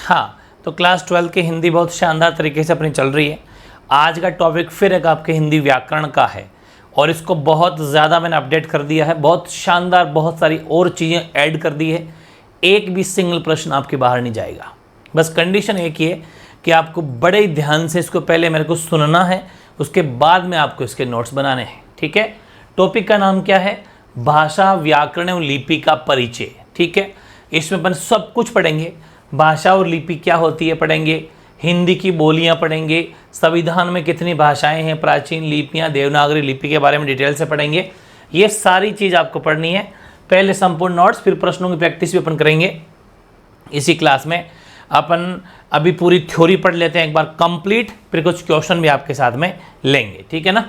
हाँ, तो क्लास 12 की हिंदी बहुत शानदार तरीके से अपनी चल रही है। आज का टॉपिक फिर एक आपके हिंदी व्याकरण का है और इसको बहुत ज़्यादा मैंने अपडेट कर दिया है, बहुत शानदार, बहुत सारी और चीज़ें ऐड कर दी है। एक भी सिंगल प्रश्न आपके बाहर नहीं जाएगा। बस कंडीशन एक ही है कि आपको बड़े ही ध्यान से इसको पहले मेरे को सुनना है, उसके बाद में आपको इसके नोट्स बनाने हैं। ठीक है, टॉपिक का नाम क्या है? भाषा, व्याकरण एवं लिपि का परिचय। ठीक है, इसमें अपन सब कुछ पढ़ेंगे। भाषा और लिपि क्या होती है पढ़ेंगे, हिंदी की बोलियां पढ़ेंगे, संविधान में कितनी भाषाएं हैं, प्राचीन लिपियां, देवनागरी लिपि के बारे में डिटेल से पढ़ेंगे। ये सारी चीज़ आपको पढ़नी है। पहले संपूर्ण नोट्स, फिर प्रश्नों की प्रैक्टिस भी अपन करेंगे इसी क्लास में। अपन अभी पूरी थ्योरी पढ़ लेते हैं एक बार कंप्लीट, फिर कुछ क्वेश्चन भी आपके साथ में लेंगे। ठीक है ना,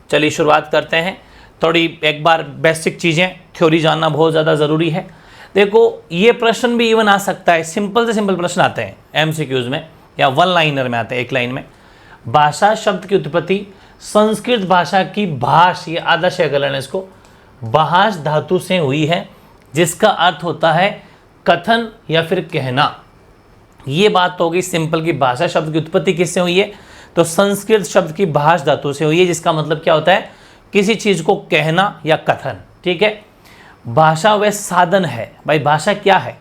चलिए शुरुआत करते हैं। थोड़ी एक बार बेसिक चीज़ें, थ्योरी जानना बहुत ज़्यादा ज़रूरी है। देखो, ये प्रश्न भी इवन आ सकता है, सिंपल से सिंपल प्रश्न आते हैं एमसीक्यूज में या वन लाइनर में आते हैं, एक लाइन में। भाषा शब्द की उत्पत्ति संस्कृत भाषा की भाष, ये आधा शेकलन है इसको, भाष धातु से हुई है, जिसका अर्थ होता है कथन या फिर कहना। ये बात तो होगी सिंपल की भाषा शब्द की उत्पत्ति किससे हुई है, तो संस्कृत शब्द की भाष धातु से हुई है, जिसका मतलब क्या होता है, किसी चीज़ को कहना या कथन। ठीक है, भाषा वह साधन है। भाई भाषा क्या है?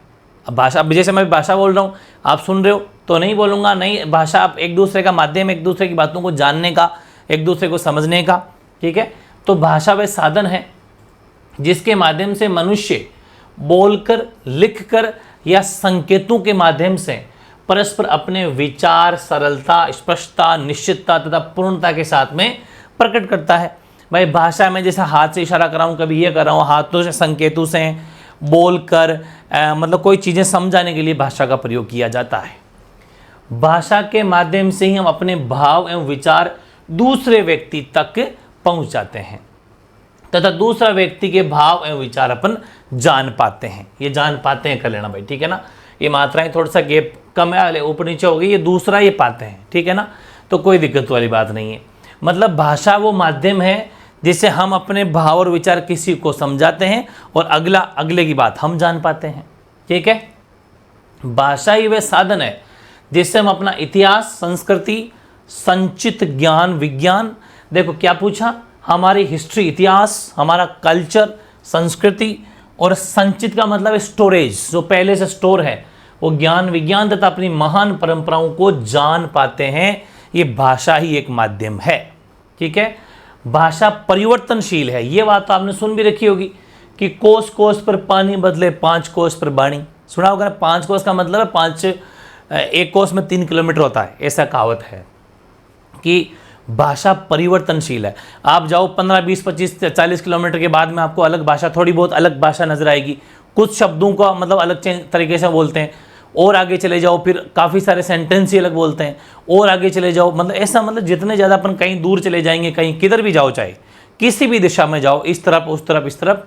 अब भाषा, जैसे मैं भाषा बोल रहा हूँ, आप सुन रहे हो तो नहीं बोलूँगा, नहीं, भाषा आप एक दूसरे का माध्यम, एक दूसरे की बातों को जानने का, एक दूसरे को समझने का। ठीक है, तो भाषा वह साधन है जिसके माध्यम से मनुष्य बोलकर, लिखकर या संकेतों के माध्यम से परस्पर अपने विचार सरलता, स्पष्टता, निश्चितता तथा पूर्णता के साथ में प्रकट करता है। भाई भाषा में जैसे हाथ से इशारा कर रहा हूँ, कभी ये कर रहा हूँ, हाथों से, संकेतों से, बोलकर, मतलब कोई चीज़ें समझाने के लिए भाषा का प्रयोग किया जाता है। भाषा के माध्यम से ही हम अपने भाव एवं विचार दूसरे व्यक्ति तक पहुँचाते हैं तथा दूसरा व्यक्ति के भाव एवं विचार अपन जान पाते हैं। ये जान पाते हैं कर लेना भाई, ठीक है ना। ये मात्राएं थोड़ा सा गैप कम है, ऊपर नीचे हो गई, ये दूसरा ये पाते हैं, ठीक है ना, तो कोई दिक्कत वाली बात नहीं है। मतलब भाषा वो माध्यम है जिससे हम अपने भाव और विचार किसी को समझाते हैं और अगले की बात हम जान पाते हैं। ठीक है, भाषा ही वह साधन है जिससे हम अपना इतिहास, संस्कृति, संचित ज्ञान, विज्ञान, देखो क्या पूछा, हमारी हिस्ट्री, इतिहास, हमारा कल्चर, संस्कृति, और संचित का मतलब स्टोरेज, जो पहले से स्टोर है, वो ज्ञान, विज्ञान तथा अपनी महान परंपराओं को जान पाते हैं। ये भाषा ही एक माध्यम है। ठीक है, भाषा परिवर्तनशील है। ये बात तो आपने सुन भी रखी होगी कि कोस कोस पर पानी बदले 5 कोस पर बाणी। सुना होगा ना, 5 कोस का मतलब है एक कोस में 3 किलोमीटर होता है, ऐसा कहावत है कि भाषा परिवर्तनशील है। आप जाओ 15, 20, 25, 40 किलोमीटर के बाद में आपको अलग भाषा, थोड़ी बहुत अलग भाषा नजर आएगी। कुछ शब्दों का मतलब अलग तरीके से बोलते हैं, और आगे चले जाओ फिर काफ़ी सारे सेंटेंस ही अलग बोलते हैं, और आगे चले जाओ, मतलब ऐसा, मतलब जितने ज़्यादा अपन कहीं दूर चले जाएंगे, कहीं किधर भी जाओ, चाहे किसी भी दिशा में जाओ, इस तरफ उस तरफ इस तरफ,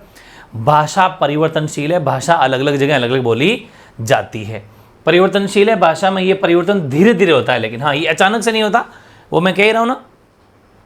भाषा परिवर्तनशील है। भाषा अलग अलग जगह अलग अलग बोली जाती है, परिवर्तनशील है। भाषा में ये परिवर्तन धीरे धीरे होता है, लेकिन हाँ, ये अचानक से नहीं होता। वो मैं कह रहा हूँ ना,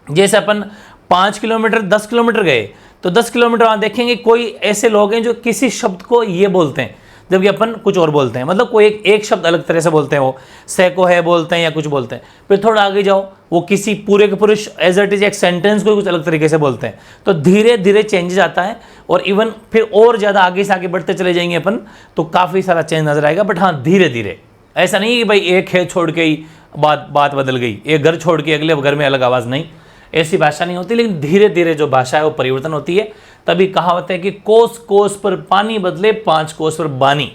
जैसे अपन 5 किलोमीटर 10 किलोमीटर गए तो 10 किलोमीटर वहाँ देखेंगे कोई ऐसे लोग हैं जो किसी शब्द को ये बोलते हैं जबकि अपन कुछ और बोलते हैं, मतलब कोई एक शब्द अलग तरह से बोलते हैं, वो सैको है बोलते हैं या कुछ बोलते हैं। फिर थोड़ा आगे जाओ, वो किसी पूरे के पूरे एज इट इज एक सेंटेंस को कुछ अलग तरीके से बोलते हैं। तो धीरे धीरे चेंजेस आता है, और इवन फिर और ज़्यादा आगे से आगे बढ़ते चले जाएंगे अपन तो काफ़ी सारा चेंज नजर आएगा। बट हाँ, धीरे धीरे, ऐसा नहीं कि भाई एक खेत छोड़ के ही बात बदल गई, एक घर छोड़ के अगले घर में अलग आवाज़, नहीं, ऐसी भाषा नहीं होती। लेकिन धीरे धीरे जो भाषा है वो परिवर्तन होती है। तभी कहावत है कि कोस कोस पर पानी बदले 5 कोस पर बानी।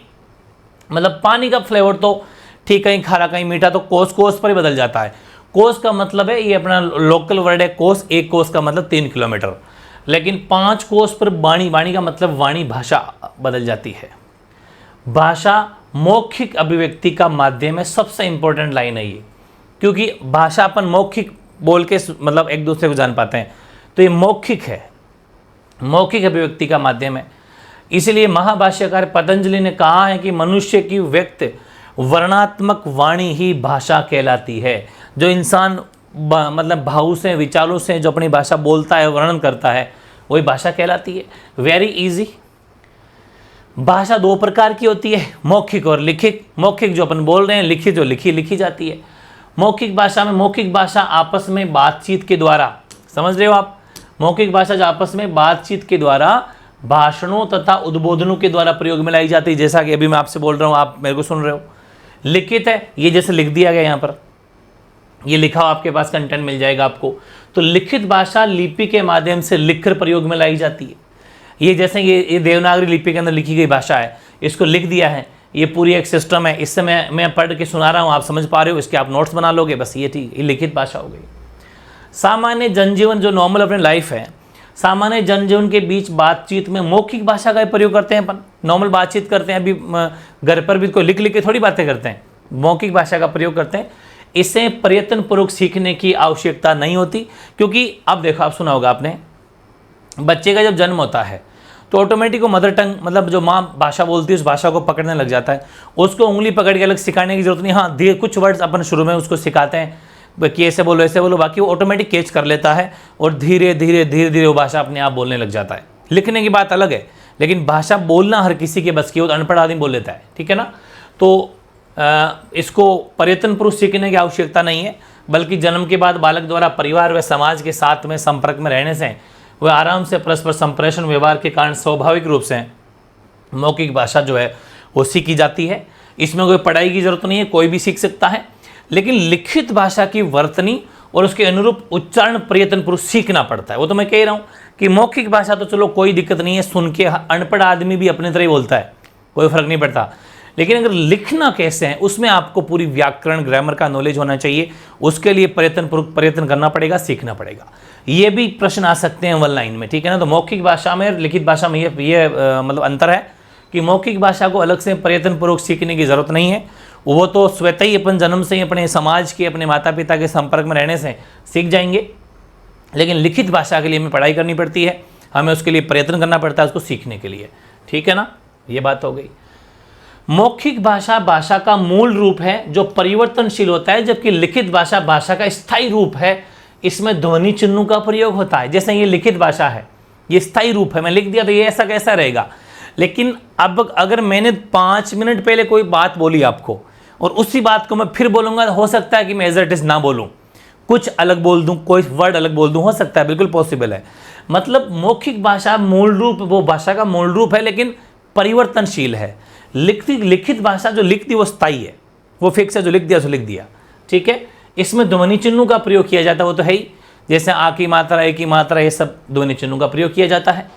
मतलब पानी का फ्लेवर तो ठीक, कहीं खारा कहीं मीठा, तो कोस कोस पर ही बदल जाता है। कोस का मतलब है, ये अपना लोकल वर्ड है कोस, एक कोस का मतलब 3 किलोमीटर, लेकिन 5 कोस पर बाणी, बाणी का मतलब वाणी, भाषा बदल जाती है। भाषा मौखिक अभिव्यक्ति का माध्यम है, सबसे इंपॉर्टेंट लाइन है ये, क्योंकि भाषा अपन मौखिक बोल के मतलब एक दूसरे को जान पाते हैं, तो ये मौखिक है, मौखिक अभिव्यक्ति का माध्यम है। इसलिए महाभाष्यकार पतंजलि ने कहा है कि मनुष्य की व्यक्त वर्णात्मक वाणी ही भाषा कहलाती है। जो इंसान मतलब भाव से, विचारों से जो अपनी भाषा बोलता है, वर्णन करता है, वही भाषा कहलाती है। Very easy. भाषा दो प्रकार की होती है, मौखिक और लिखित। मौखिक जो अपन बोल रहे हैं, लिखित जो लिखी जाती है। मौखिक भाषा में, मौखिक भाषा आपस में बातचीत के द्वारा, समझ रहे हो आप, मौखिक भाषा जो आपस में बातचीत के द्वारा, भाषणों तथा उद्बोधनों के द्वारा प्रयोग में लाई जाती है, जैसा कि अभी मैं आपसे बोल रहा हूँ, आप मेरे को सुन रहे हो। लिखित है, ये जैसे लिख दिया गया यहाँ पर, ये लिखा हो, आपके पास कंटेंट मिल जाएगा आपको। तो लिखित भाषा लिपि के माध्यम से लिखकर प्रयोग में लाई जाती है। ये जैसे ये देवनागरी लिपि के अंदर लिखी गई भाषा है, इसको लिख दिया है, ये पूरी एक सिस्टम है। इससे मैं पढ़ के सुना रहा हूँ, आप समझ पा रहे हो, इसके आप नोट्स बना लोगे, बस ये ठीक, ये लिखित भाषा हो गई। सामान्य जनजीवन जो नॉर्मल अपने लाइफ है, सामान्य जनजीवन के बीच बातचीत में मौखिक भाषा का प्रयोग करते हैं अपन। नॉर्मल बातचीत करते हैं, अभी घर पर भी कोई लिख लिख के थोड़ी बातें करते हैं, मौखिक भाषा का प्रयोग करते हैं। इससे प्रयत्नपूर्वक सीखने की आवश्यकता नहीं होती, क्योंकि अब देखो, आप सुना होगा आपने, बच्चे का जब जन्म होता है तो ऑटोमेटिक वो मदर टंग, मतलब जो माँ भाषा बोलती है उस भाषा को पकड़ने लग जाता है। उसको उंगली पकड़ के अलग सिखाने की जरूरत नहीं। हाँ, धीरे कुछ वर्ड्स अपन शुरू में उसको सिखाते हैं कि ऐसे बोलो ऐसे बोलो, बाकी वो ऑटोमेटिक कैच कर लेता है और धीरे धीरे वो भाषा अपने आप बोलने लग जाता है। लिखने की बात अलग है, लेकिन भाषा बोलना हर किसी के बस की, वो अनपढ़ आदमी बोल लेता है, ठीक है ना। तो इसको प्रयत्नपूर्वक सीखने की आवश्यकता नहीं है, बल्कि जन्म के बाद बालक द्वारा परिवार व समाज के साथ में संपर्क में रहने से वह आराम से परस्पर संप्रेषण व्यवहार के कारण स्वाभाविक रूप से मौखिक भाषा जो है वो सीखी जाती है। इसमें कोई पढ़ाई की जरूरत नहीं है, कोई भी सीख सकता है। लेकिन लिखित भाषा की वर्तनी और उसके अनुरूप उच्चारण प्रयत्नपूर्वक सीखना पड़ता है। वो तो मैं कह रहा हूँ कि मौखिक भाषा तो चलो कोई दिक्कत नहीं है, सुन के अनपढ़ आदमी भी अपने तरह ही बोलता है, कोई फर्क नहीं पड़ता। लेकिन अगर लिखना कैसे है, उसमें आपको पूरी व्याकरण ग्रामर का नॉलेज होना चाहिए। उसके लिए प्रयत्न करना पड़ेगा, सीखना पड़ेगा। ये भी प्रश्न आ सकते हैं वन लाइन में, ठीक है ना। तो मौखिक भाषा में और लिखित भाषा में ये मतलब अंतर है कि मौखिक भाषा को अलग से प्रयत्नपूर्वक सीखने की ज़रूरत नहीं है, वो तो स्वतः ही अपन जन्म से ही अपने समाज के, अपने माता पिता के संपर्क में रहने से सीख जाएंगे। लेकिन लिखित भाषा के लिए हमें पढ़ाई करनी पड़ती है, हमें उसके लिए प्रयत्न करना पड़ता है उसको सीखने के लिए, ठीक है ना। ये बात हो गई। मौखिक भाषा भाषा का मूल रूप है जो परिवर्तनशील होता है, जबकि लिखित भाषा भाषा का स्थायी रूप है। इसमें ध्वनि चिन्हों का प्रयोग होता है। जैसे ये लिखित भाषा है, ये स्थायी रूप है, मैं लिख दिया तो ये ऐसा कैसा रहेगा। लेकिन अब अगर मैंने 5 मिनट पहले कोई बात बोली आपको और उसी बात को मैं फिर बोलूँगा, हो सकता है कि मैं एज इट इज ना बोलूँ, कुछ अलग बोल दूँ, कोई वर्ड अलग बोल दूँ, हो सकता है, बिल्कुल पॉसिबल है। मतलब मौखिक भाषा मूल रूप, वो भाषा का मूल रूप है, लेकिन परिवर्तनशील है। लिखित भाषा जो लिख दी वो स्थायी है, वो फिक्स है, जो लिख दिया सो लिख दिया, ठीक है। इसमें ध्वनि चिन्हों का प्रयोग किया जाता है, वो तो है ही, जैसे आ की मात्रा, ए की मात्रा, ये सब ध्वनि चिन्हों का प्रयोग किया जाता है।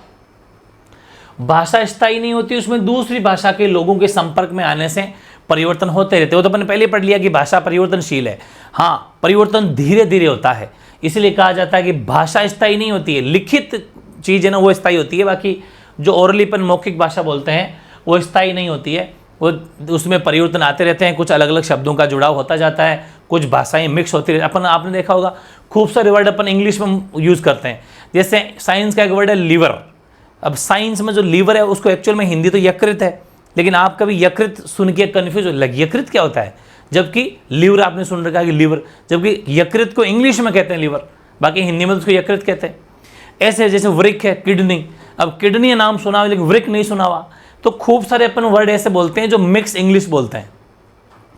भाषा स्थायी नहीं होती, उसमें दूसरी भाषा के लोगों के संपर्क में आने से परिवर्तन होते रहते। वो तो अपन पहले पढ़ लिया कि भाषा परिवर्तनशील है। हाँ, परिवर्तन धीरे धीरे होता है, इसलिए कहा जाता है कि भाषा स्थायी नहीं होती है। लिखित चीज़ है ना, वो स्थायी होती है, बाकी जो ओरलीपन मौखिक भाषा बोलते हैं वो स्थायी नहीं होती है। वो उसमें परिवर्तन आते रहते हैं, कुछ अलग अलग शब्दों का जुड़ाव होता जाता है, कुछ भाषाएं मिक्स होती रहती। आपने देखा होगा खूब सारे वर्ड अपन इंग्लिश में यूज़ करते हैं। जैसे साइंस का एक वर्ड है लीवर। अब साइंस में जो लीवर है उसको एक्चुअल में हिंदी तो यकृत है, लेकिन आप कभी यकृत सुन के कन्फ्यूज हो लगे, यकृत क्या होता है, जबकि लीवर आपने सुन रखा है कि लीवर, जबकि यकृत को इंग्लिश में कहते हैं लीवर, बाकी हिंदी में तो उसको यकृत कहते हैं। ऐसे जैसे वृक है, किडनी। अब किडनी नाम सुना हुआ लेकिन वृक नहीं सुना हुआ। तो खूब सारे अपन वर्ड ऐसे बोलते हैं जो मिक्स इंग्लिश बोलते हैं,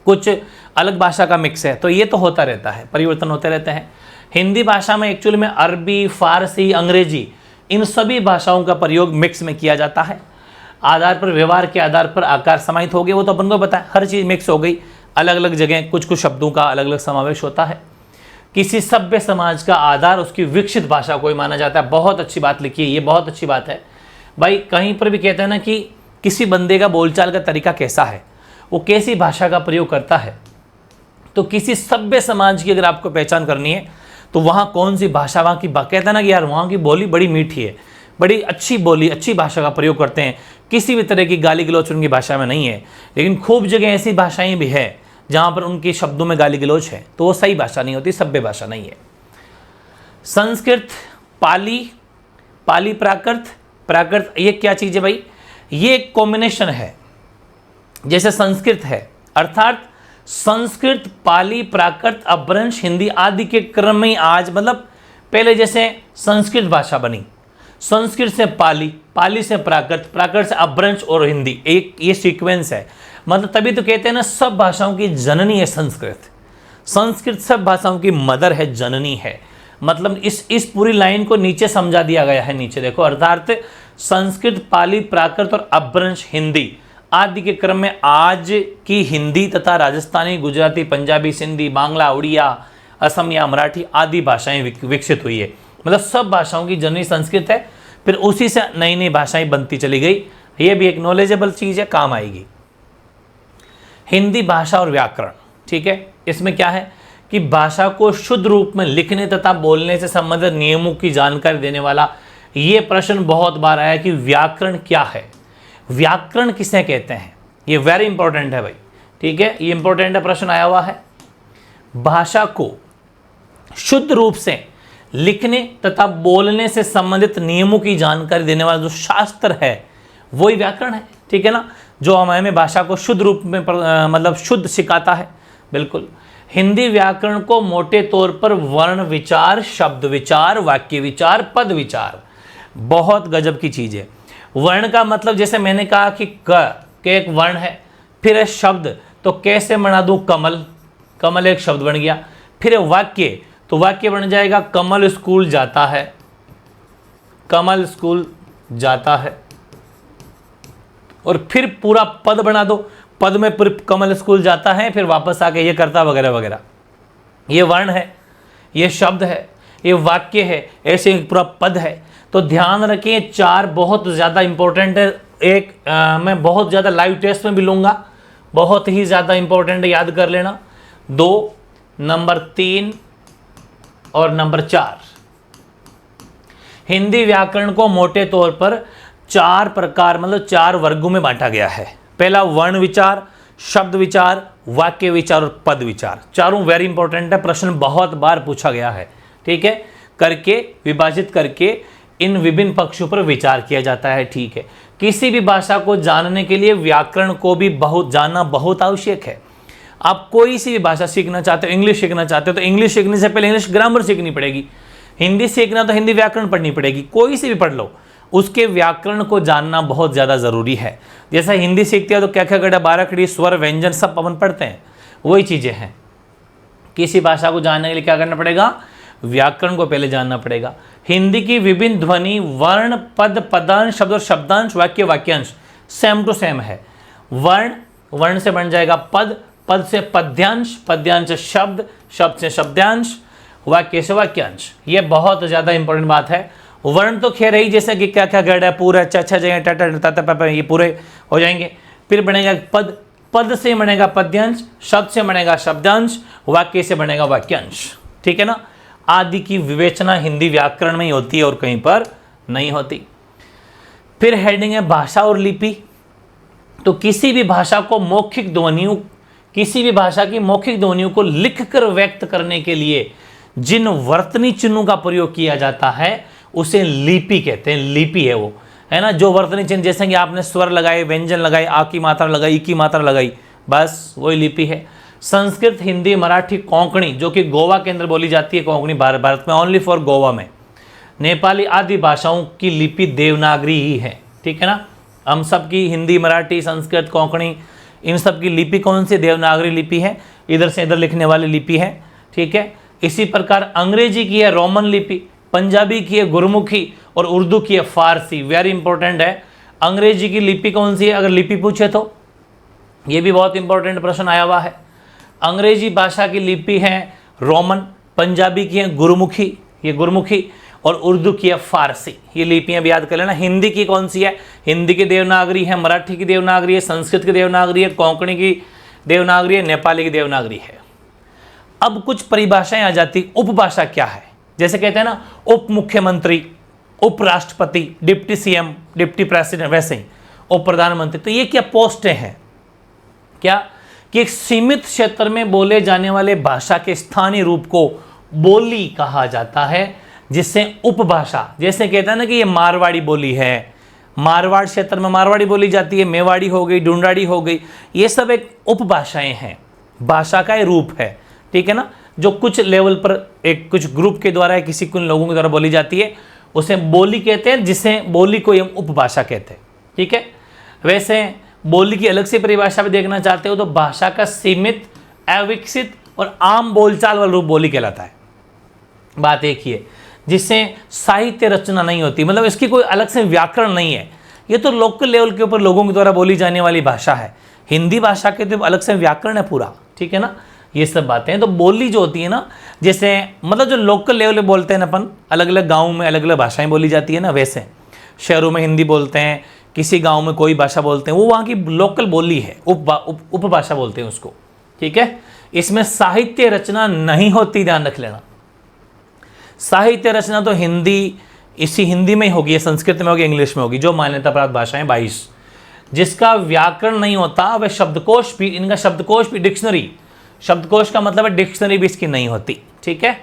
कुछ अलग भाषा का मिक्स है। तो ये तो होता रहता है, परिवर्तन होते रहते हैं। हिंदी भाषा में एक्चुअली में अरबी, फारसी, अंग्रेजी, इन सभी भाषाओं का प्रयोग मिक्स में किया जाता है। आधार पर, व्यवहार के आधार पर आकार समाहित हो गए, वो तो अपन को पता है, हर चीज़ मिक्स हो गई। अलग अलग जगह कुछ कुछ शब्दों का अलग अलग समावेश होता है। किसी सभ्य समाज का आधार उसकी विकसित भाषा को ही माना जाता है। बहुत अच्छी बात लिखी है, ये बहुत अच्छी बात है भाई। कहीं पर भी कहते हैं ना कि किसी बंदे का बोलचाल का तरीका कैसा है, वो कैसी भाषा का प्रयोग करता है। तो किसी सभ्य समाज की अगर आपको पहचान करनी है तो वहाँ कौन सी भाषा, वहाँ की कहता है ना कि यार वहाँ की बोली बड़ी मीठी है, बड़ी अच्छी बोली, अच्छी भाषा का प्रयोग करते हैं, किसी भी तरह की गाली गलौच उनकी भाषा में नहीं है। लेकिन खूब जगह ऐसी भाषाएं भी है जहाँ पर उनके शब्दों में गाली गलौच है, तो वो सही भाषा नहीं होती, सभ्य भाषा नहीं है। संस्कृत, पाली, पाली प्राकृत, प्राकृत, ये क्या चीज़ है भाई, ये एक कॉम्बिनेशन है। जैसे संस्कृत है, अर्थात संस्कृत, पाली, प्राकृत, अपभ्रंश, हिंदी आदि के क्रम में आज, मतलब पहले जैसे संस्कृत भाषा बनी, संस्कृत से पाली, पाली से प्राकृत, प्राकृत से अपभ्रंश और हिंदी, एक ये सीक्वेंस है। मतलब तभी तो कहते हैं ना सब भाषाओं की जननी है संस्कृत, संस्कृत सब भाषाओं की मदर है, जननी है। मतलब इस पूरी लाइन को नीचे समझा दिया गया है, नीचे देखो, अर्थात संस्कृत, पाली, प्राकृत और अपभ्रंश हिंदी आदि के क्रम में आज की हिंदी तथा राजस्थानी, गुजराती, पंजाबी, सिंधी, बांग्ला, उड़िया, असमिया, मराठी आदि भाषाएं विकसित हुई है। मतलब सब भाषाओं की जननी संस्कृत है, फिर उसी से नई नई भाषाएं बनती चली गई। ये भी एक नॉलेजेबल चीज़ है, काम आएगी। हिंदी भाषा और व्याकरण, ठीक है, इसमें क्या है कि भाषा को शुद्ध रूप में लिखने तथा बोलने से संबंधित नियमों की जानकारी देने वाला ये प्रश्न बहुत बार आया कि व्याकरण क्या है, व्याकरण किसे कहते हैं। ये वेरी इंपॉर्टेंट है भाई, ठीक है, ये इंपॉर्टेंट है, प्रश्न आया हुआ है। भाषा को शुद्ध रूप से लिखने तथा बोलने से संबंधित नियमों की जानकारी देने वाला जो शास्त्र है वही व्याकरण है, ठीक है ना, जो हमें भाषा को शुद्ध रूप में मतलब शुद्ध सिखाता है। बिल्कुल। हिंदी व्याकरण को मोटे तौर पर वर्ण विचार, शब्द विचार, वाक्य विचार, पद विचार, बहुत गजब की चीज़ है। वर्ण का मतलब जैसे मैंने कहा कि क के एक वर्ण है, फिर है शब्द, तो कैसे बना दूं कमल, कमल एक शब्द बन गया। फिर है वाक्य, तो वाक्य बन जाएगा कमल स्कूल जाता है, कमल स्कूल जाता है। और फिर पूरा पद बना दो, पद में कमल स्कूल जाता है, फिर वापस आके ये करता वगैरह वगैरह। ये वर्ण है, ये शब्द है, ये वाक्य है, ऐसे पूरा पद है। तो ध्यान रखें, चार बहुत ज़्यादा इंपॉर्टेंट है। एक मैं बहुत ज़्यादा लाइव टेस्ट में भी लूँगा, बहुत ही ज़्यादा इंपॉर्टेंट है, याद कर लेना। 2, नंबर 3 और नंबर 4। हिंदी व्याकरण को मोटे तौर पर 4 प्रकार, मतलब 4 वर्गों में बांटा गया है। पहला वर्ण विचार, शब्द विचार, वाक्य विचार और पद विचार। चारों वेरी इंपॉर्टेंट है, प्रश्न बहुत बार पूछा गया है, ठीक है। करके विभाजित करके इन विभिन्न पक्षों पर विचार किया जाता है, ठीक है। किसी भी भाषा को जानने के लिए व्याकरण को भी बहुत जानना बहुत आवश्यक है। आप कोई सी भी भाषा सीखना चाहते हो, इंग्लिश सीखना चाहते हो, तो इंग्लिश सीखने से पहले इंग्लिश ग्रामर सीखनी पड़ेगी। हिंदी सीखना तो हिंदी व्याकरण पढ़नी पड़ेगी, कोई सी भी पढ़ लो, उसके व्याकरण को जानना बहुत ज़्यादा ज़रूरी है। जैसा हिंदी सीखते हैं तो क्या क्या गड़ा, 12 खड़ी, स्वर, व्यंजन सब अपन पढ़ते हैं, वही चीज़ें हैं। किसी भाषा को जानने के लिए क्या करना पड़ेगा, व्याकरण को पहले जानना पड़ेगा। हिंदी की विभिन्न ध्वनि, वर्ण, पद, पदांश, शब्द और शब्दांश, वाक्य, वाक्यांश सेम टू सेम है। वर्ण, वर्ण से बन जाएगा पद, पद से पद्यांश, पद्यांश से शब्द, शब्द से शब्दांश, वाक्य से वाक्यांश। ये बहुत ज़्यादा इंपॉर्टेंट बात है। वर्ण तो खैर ही, जैसे कि क्या क्या गढ़ है, पूरा अच्छा जगह टाटा ये पूरे हो जाएंगे। फिर बनेगा पद, पद से बनेगा पद्यांश, शब्द से बनेगा शब्दांश, वाक्य से बनेगा वाक्यांश, ठीक है ना। आदि की विवेचना हिंदी व्याकरण में ही होती है और कहीं पर नहीं होती। फिर हेडिंग है भाषा और लिपि। तो किसी भी भाषा को मौखिक ध्वनियों, किसी भी भाषा की मौखिक ध्वनियों को लिखकर व्यक्त करने के लिए जिन वर्तनी चिन्हों का प्रयोग किया जाता है उसे लिपि कहते हैं। लिपि है वो, है ना, जो वर्तनी चिन्ह, जैसे कि आपने स्वर लगाए, व्यंजन लगाए, आ की मात्रा लगाई, ई की मात्रा लगाई, बस वही लिपि है। संस्कृत, हिंदी, मराठी, कोंकणी, जो कि गोवा के अंदर बोली जाती है, कोंकणी भारत में ओनली फॉर गोवा में, नेपाली आदि भाषाओं की लिपि देवनागरी ही है, ठीक है ना। हम सब की हिंदी, मराठी, संस्कृत, कोंकणी, इन सब की लिपि कौन सी, देवनागरी लिपि है, इधर से इधर लिखने वाली लिपि है, ठीक है। इसी प्रकार अंग्रेजी की है रोमन लिपि, पंजाबी की है गुरमुखी और उर्दू की है फारसी। वेरी इंपॉर्टेंट है, अंग्रेजी की लिपि कौन सी है, अगर लिपि पूछे तो ये भी बहुत इंपॉर्टेंट प्रश्न आया हुआ है। अंग्रेजी भाषा की लिपि है रोमन, पंजाबी की है गुरमुखी, ये गुरमुखी, और उर्दू की है फारसी। ये लिपियां भी याद कर लेना। हिंदी की कौन सी है, हिंदी की देवनागरी है, मराठी की देवनागरी है, संस्कृत की देवनागरी है, कोंकणी की देवनागरी है, नेपाली की देवनागरी है। अब कुछ परिभाषाएं आ जाती, उपभाषा क्या है, जैसे कहते हैं ना उप मुख्यमंत्री, उपराष्ट्रपति, डिप्टी सीएम, डिप्टी प्रेसिडेंट, वैसे ही उप प्रधानमंत्री। तो ये क्या पोस्टें हैं, क्या कि एक सीमित क्षेत्र में बोले जाने वाले भाषा के स्थानीय रूप को बोली कहा जाता है, जिससे उपभाषा, जैसे कहता है ना कि ये मारवाड़ी बोली है, मारवाड़ क्षेत्र में मारवाड़ी बोली जाती है, मेवाड़ी हो गई, ढूंढाड़ी हो गई, ये सब एक उपभाषाएं हैं, भाषा का रूप है, ठीक है ना, जो कुछ लेवल पर एक कुछ ग्रुप के द्वारा किसी कुछ लोगों के द्वारा बोली जाती है, उसे बोली कहते हैं, जिसे बोली को हम उपभाषा कहते हैं। ठीक है, वैसे बोली की अलग से परिभाषा भी देखना चाहते हो तो भाषा का सीमित, अविकसित और आम बोलचाल वाला रूप बोली कहलाता है। बात एक ही है, जिससे साहित्य रचना नहीं होती, मतलब इसकी कोई अलग से व्याकरण नहीं है, ये तो लोकल लेवल के ऊपर लोगों के द्वारा बोली जाने वाली भाषा है। हिंदी भाषा के तो अलग से व्याकरण है पूरा, ठीक है ना, ये सब बातें हैं। तो बोली जो होती है ना, जैसे मतलब जो लोकल लेवल पे बोलते हैं अपन, अलग अलग गाँव में अलग अलग भाषाएं बोली जाती है ना, वैसे शहरों में हिंदी बोलते हैं, किसी गांव में कोई भाषा बोलते हैं, वो वहाँ की लोकल बोली है, उपभाषा बोलते हैं उसको। ठीक है, इसमें साहित्य रचना नहीं होती, ध्यान रख लेना। साहित्य रचना तो इसी हिंदी में ही होगी, या संस्कृत में होगी, इंग्लिश में होगी, जो मान्यता प्राप्त भाषाएं 22। जिसका व्याकरण नहीं होता वह शब्दकोश भी, इनका शब्दकोश भी, डिक्शनरी, शब्दकोश का मतलब है डिक्शनरी भी इसकी नहीं होती। ठीक है,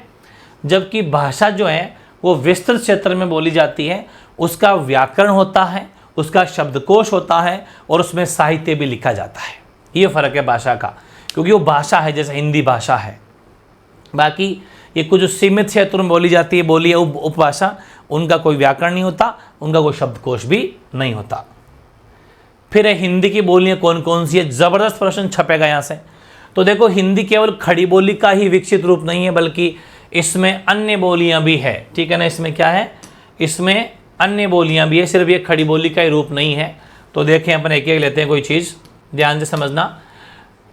जबकि भाषा जो है वो विस्तृत क्षेत्र में बोली जाती है, उसका व्याकरण होता है, उसका शब्दकोश होता है और उसमें साहित्य भी लिखा जाता है। ये फ़र्क है भाषा का, क्योंकि वो भाषा है जैसे हिंदी भाषा है। बाकी ये कुछ जो सीमित क्षेत्र में बोली जाती है, बोली है उपभाषा, उनका कोई व्याकरण नहीं होता, उनका कोई शब्दकोश भी नहीं होता। फिर हिंदी की बोलियाँ कौन कौन सी है, ज़बरदस्त प्रश्न छपेगा यहाँ से। तो देखो, हिंदी केवल खड़ी बोली का ही विकसित रूप नहीं है, बल्कि इसमें अन्य बोलियाँ भी है। ठीक है ना, इसमें क्या है, इसमें अन्य बोलियाँ भी है, सिर्फ ये खड़ी बोली का ही रूप नहीं है। तो देखें, अपन एक एक लेते हैं कोई चीज़, ध्यान से समझना।